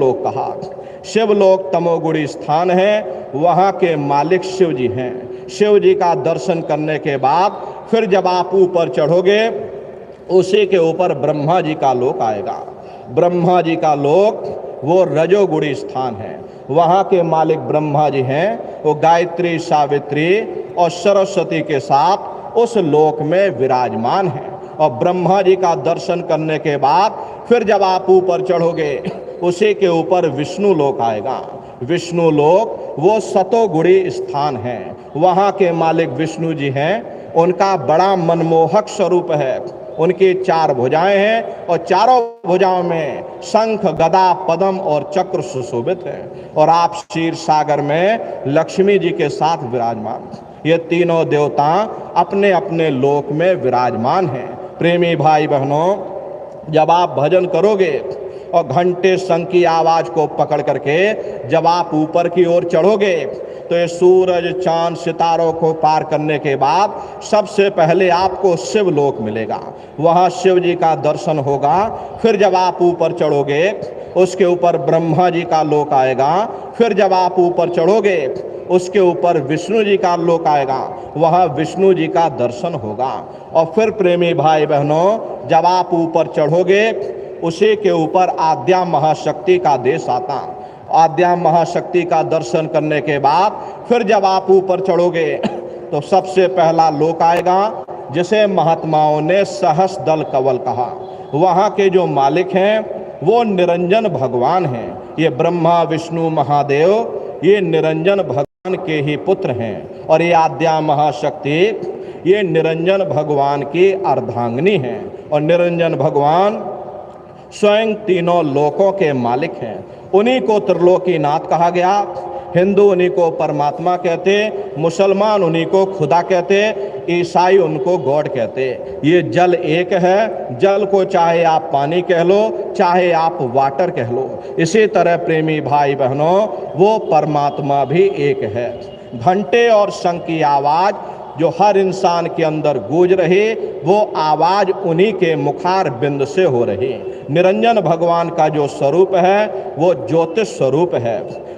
शिवलोक कहा। शिवलोक तमोगुणी स्थान है, वहाँ के मालिक शिव जी हैं। शिव जी का दर्शन करने के बाद फिर जब आप ऊपर चढ़ोगे, उसी के ऊपर ब्रह्मा जी का लोक आएगा। ब्रह्मा जी का लोक वो रजोगुणी स्थान है, वहाँ के मालिक ब्रह्मा जी हैं। वो गायत्री, सावित्री और सरस्वती के साथ उस लोक में विराजमान हैं। और ब्रह्मा जी का दर्शन करने के बाद फिर जब आप ऊपर चढ़ोगे, उसी के ऊपर विष्णु लोक आएगा। विष्णु लोक वो सतोगुणी स्थान है, वहाँ के मालिक विष्णु जी हैं। उनका बड़ा मनमोहक स्वरूप है। उनकी 4 भुजाएं हैं और चारों भुजाओं में शंख, गदा, पद्म और चक्र सुशोभित है। और आप क्षीर सागर में लक्ष्मी जी के साथ विराजमान। ये तीनों देवता अपने अपने लोक में विराजमान हैं। प्रेमी भाई बहनों, जब आप भजन करोगे और घंटे शंख की आवाज को पकड़ करके जब आप ऊपर की ओर चढ़ोगे, तो ये सूरज, चांद, सितारों को पार करने के बाद सबसे पहले आपको शिवलोक मिलेगा। वहाँ शिव जी का दर्शन होगा। फिर जब आप ऊपर चढ़ोगे, उसके ऊपर ब्रह्मा जी का लोक आएगा। फिर जब आप ऊपर चढ़ोगे, उसके ऊपर विष्णु जी का लोक आएगा, वहाँ विष्णु जी का दर्शन होगा। और फिर प्रेमी भाई बहनों, जब आप ऊपर चढ़ोगे, उसी के ऊपर आद्या महाशक्ति का देश आता। आद्या महाशक्ति का दर्शन करने के बाद फिर जब आप ऊपर चढ़ोगे, तो सबसे पहला लोक आएगा जिसे महात्माओं ने सहस्रदल कवल कहा। वहाँ के जो मालिक हैं वो निरंजन भगवान हैं। ये ब्रह्मा, विष्णु, महादेव ये निरंजन भगवान के ही पुत्र हैं। और ये आद्या महाशक्ति ये निरंजन भगवान की अर्धांगिनी हैं। और निरंजन भगवान स्वयं तीनों लोकों के मालिक हैं। उन्हीं को त्रिलोकीनाथ कहा गया। हिंदू उन्हीं को परमात्मा कहते, मुसलमान उन्हीं को खुदा कहते, ईसाई उनको गॉड कहते। ये जल एक है। जल को चाहे आप पानी कह लो, चाहे आप वाटर कह लो। इसी तरह प्रेमी भाई बहनों, वो परमात्मा भी एक है। घंटे और शंख की आवाज जो हर इंसान के अंदर गूंज रही, वो आवाज उन्हीं के मुखार बिंद से हो रही। निरंजन भगवान का जो स्वरूप है वो ज्योतिष स्वरूप है।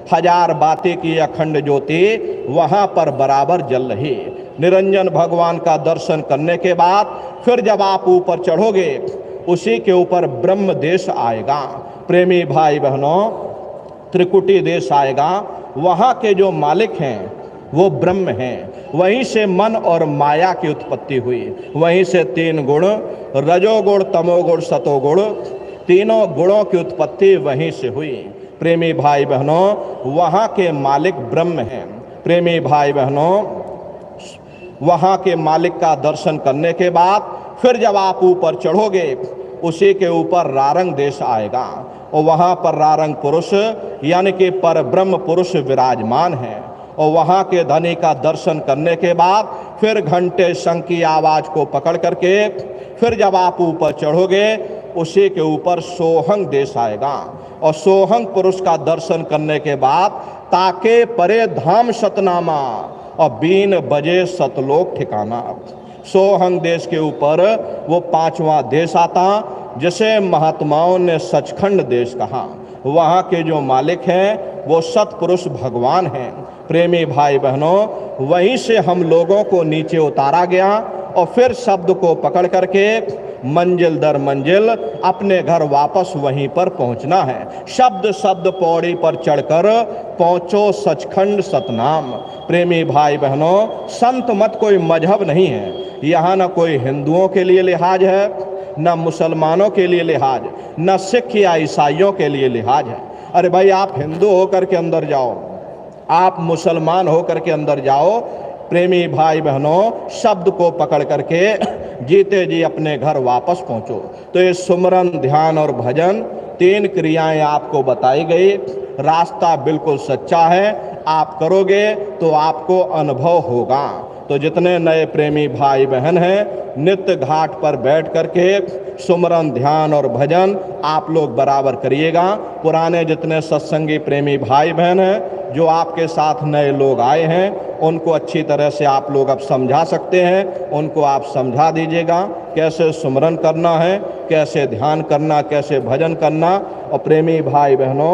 1000 बाती की अखंड ज्योति वहाँ पर बराबर जल रही। निरंजन भगवान का दर्शन करने के बाद फिर जब आप ऊपर चढ़ोगे, उसी के ऊपर ब्रह्म देश आएगा। प्रेमी भाई बहनों, त्रिकुटी देश आएगा। वहाँ के जो मालिक हैं वो ब्रह्म हैं। वहीं से मन और माया की उत्पत्ति हुई। वहीं से 3 गुण, रजोगुण, तमोगुण, सतोगुण, तीनों गुणों की उत्पत्ति वहीं से हुई। प्रेमी भाई बहनों, वहाँ के मालिक ब्रह्म हैं। प्रेमी भाई बहनों, वहाँ के मालिक का दर्शन करने के बाद फिर जब आप ऊपर चढ़ोगे, उसी के ऊपर रारंग देश आएगा। और वहाँ पर रारंग पुरुष यानी कि पर ब्रह्म पुरुष विराजमान हैं। और वहाँ के धनी का दर्शन करने के बाद फिर घंटे शंख की आवाज़ को पकड़ करके फिर जब आप ऊपर चढ़ोगे, उसी के ऊपर सोहंग देश आएगा। और सोहंग पुरुष का दर्शन करने के बाद ताके परे धाम सतनामा और बीन बजे सतलोक ठिकाना। सोहंग देश के ऊपर वो 5वां देश आता, जिसे महात्माओं ने सचखंड देश कहा। वहाँ के जो मालिक हैं वो सतपुरुष भगवान हैं। प्रेमी भाई बहनों, वहीं से हम लोगों को नीचे उतारा गया और फिर शब्द को पकड़ करके मंजिल दर मंजिल अपने घर वापस वहीं पर पहुंचना है। शब्द शब्द पौड़ी पर चढ़कर पहुंचो सचखंड सतनाम। प्रेमी भाई बहनों, संत मत कोई मजहब नहीं है। यहाँ न कोई हिंदुओं के लिए लिहाज है, न मुसलमानों के लिए लिहाज, न सिख या ईसाइयों के लिए लिहाज है। अरे भाई, आप हिंदू होकर के अंदर जाओ, आप मुसलमान होकर के अंदर जाओ। प्रेमी भाई बहनों, शब्द को पकड़ करके जीते जी अपने घर वापस पहुंचो। तो ये सुमरन, ध्यान और भजन 3 क्रियाएं आपको बताई गई। रास्ता बिल्कुल सच्चा है। आप करोगे तो आपको अनुभव होगा। तो जितने नए प्रेमी भाई बहन हैं, नित्य घाट पर बैठ करके सुमरन, ध्यान और भजन आप लोग बराबर करिएगा। पुराने जितने सत्संगी प्रेमी भाई बहन हैं, जो आपके साथ नए लोग आए हैं, उनको अच्छी तरह से आप लोग अब समझा सकते हैं। उनको आप समझा दीजिएगा कैसे सुमरन करना है, कैसे ध्यान करना, कैसे भजन करना। और प्रेमी भाई बहनों,